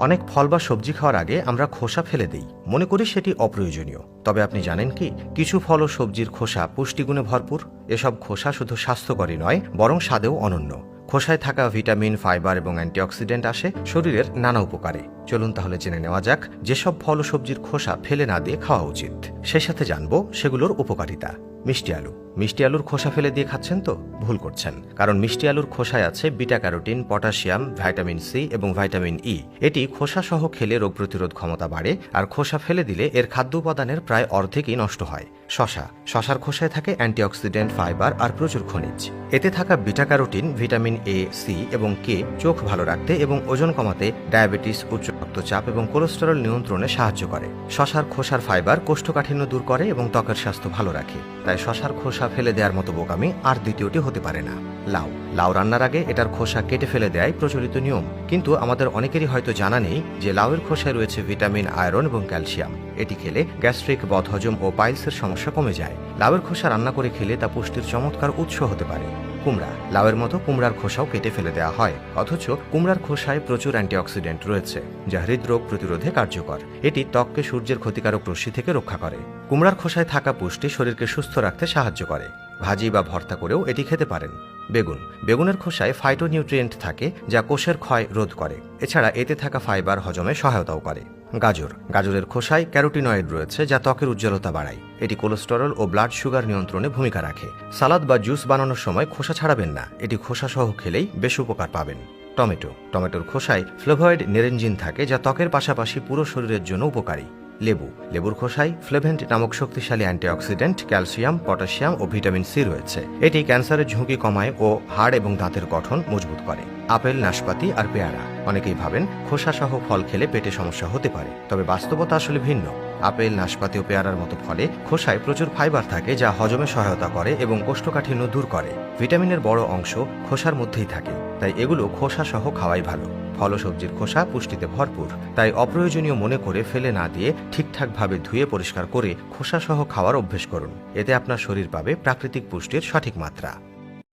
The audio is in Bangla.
অনেক ফল বা সবজি খাওয়ার আগে আমরা খোসা ফেলে দিই, মনে করি সেটি অপ্রয়োজনীয়। তবে আপনি জানেন কি, কিছু ফল ও সবজির খোসা পুষ্টিগুণে ভরপুর। এসব খোসা শুধু স্বাস্থ্যকরই নয়, বরং স্বাদেও অনন্য। খোসায় থাকা ভিটামিন, ফাইবার এবং অ্যান্টিঅক্সিডেন্ট আসে শরীরের নানা উপকারে। চলুন তাহলে জেনে নেওয়া যাক যেসব ফল ও সবজির খোসা ফেলে না দিয়ে খাওয়া উচিত। সেই সাথে জানবো সেগুলোর উপকারিতা। মিষ্টি আলু। মিষ্টি আলুর খোসা ফেলে দিয়ে খাচ্ছেন তো? ভুল করছেন, কারণ মিষ্টি আলুর খোসায় আছে beta carotene, potassium, vitamin C এবং ভাইটামিন ই। এটি খোসা সহ খেলে রোগ প্রতিরোধ ক্ষমতা বাড়ে, আর খোসা ফেলে দিলে এর খাদ্য উপাদানের প্রায় অর্ধেকই নষ্ট হয়। শশার খোসায় থাকে অ্যান্টিঅক্সিডেন্ট, ফাইবার আর প্রচুর খনিজ। এতে থাকা beta carotene, vitamin A, C এবং কে চোখ ভালো রাখতে এবং ওজন কমাতে, ডায়াবেটিস, উচ্চ রক্তচাপ এবং কোলেস্টেরল নিয়ন্ত্রণে সাহায্য করে। শশার খোসার ফাইবার কোষ্ঠকাঠিন্য দূর করে এবং ত্বকের স্বাস্থ্য ভালো রাখে। তাই শশার খোসা ফেলে দেওয়ার মতো বোকামি আর দ্বিতীয়টি হতে পারে না। লাউ রান্নার আগে এটার খোসা কেটে ফেলে দেয় প্রচলিত নিয়ম, কিন্তু আমাদের অনেকেরই হয়তো জানা নেই যে লাউয়ের খোসায় রয়েছে ভিটামিন, আয়রন এবং ক্যালসিয়াম। এটি খেলে গ্যাস্ট্রিক, বদহজম ও পাইলসের সমস্যা কমে যায়। লাউয়ের খোসা রান্না করে খেলে তা পুষ্টির চমৎকার উৎস হতে পারে। লাউয়ের মতো কুমড়ার খোসাও কেটে ফেলে দেওয়া হয়, অথচ কুমড়ার খোসায় প্রচুর অ্যান্টিঅক্সিডেন্ট রয়েছে, যা হৃদরোগ প্রতিরোধে কার্যকর। এটি ত্বককে সূর্যের ক্ষতিকারক রশ্মি থেকে রক্ষা করে। কুমড়ার খোসায় থাকা পুষ্টি শরীরকে সুস্থ রাখতে সাহায্য করে। ভাজি বা ভর্তা করেও এটি খেতে পারেন। বেগুনের খোসায় ফাইটোনিউট্রিয়েন্ট থাকে, যা কোষের ক্ষয় রোধ করে। এছাড়া এতে থাকা ফাইবার হজমে সহায়তাও করে। গাজরের খোসায় ক্যারোটিনয়েড রয়েছে, যা ত্বকের উজ্জ্বলতা বাড়ায়। এটি কোলেস্টেরল ও ব্লাড সুগার নিয়ন্ত্রণে ভূমিকা রাখে। সালাদ বা জুস বানানোর সময় খোসা ছাড়াবেন না, এটি খোসা সহ খেলেই বেশ উপকার পাবেন। টমেটোর খোসায় ফ্লেভয়েড নেরেঞ্জিন থাকে, যা ত্বকের পাশাপাশি পুরো শরীরের জন্য উপকারী। লেবুর খোসায় ফ্লেভেন্ট নামক শক্তিশালী অ্যান্টিঅক্সিডেন্ট, ক্যালসিয়াম, পটাশিয়াম ও ভিটামিন সি রয়েছে। এটি ক্যান্সারের ঝুঁকি কমায় ও হাড় এবং দাঁতের গঠন মজবুত করে। আপেল, নাশপাতি আর পেয়ারা। অনেকেই ভাবেন খোসা সহ ফল খেলে পেটে সমস্যা হতে পারে, তবে বাস্তবতা আসলে ভিন্ন। আপেল, নাশপাতি ও পেয়ারার মতো ফলে খোসায় প্রচুর ফাইবার থাকে, যা হজমে সহায়তা করে এবং কোষ্ঠকাঠিন্য দূর করে। ভিটামিনের বড় অংশ খোসার মধ্যেই থাকে, তাই এগুলো খোসা সহ খাওয়াই ভালো। ফল ও সবজির খোসা পুষ্টিতে ভরপুর, তাই অপ্রয়োজনীয় মনে করে ফেলে না দিয়ে ঠিকঠাকভাবে ধুয়ে পরিষ্কার করে খোসা সহ খাওয়ার অভ্যেস করুন। এতে আপনার শরীর পাবে প্রাকৃতিক পুষ্টির সঠিক মাত্রা।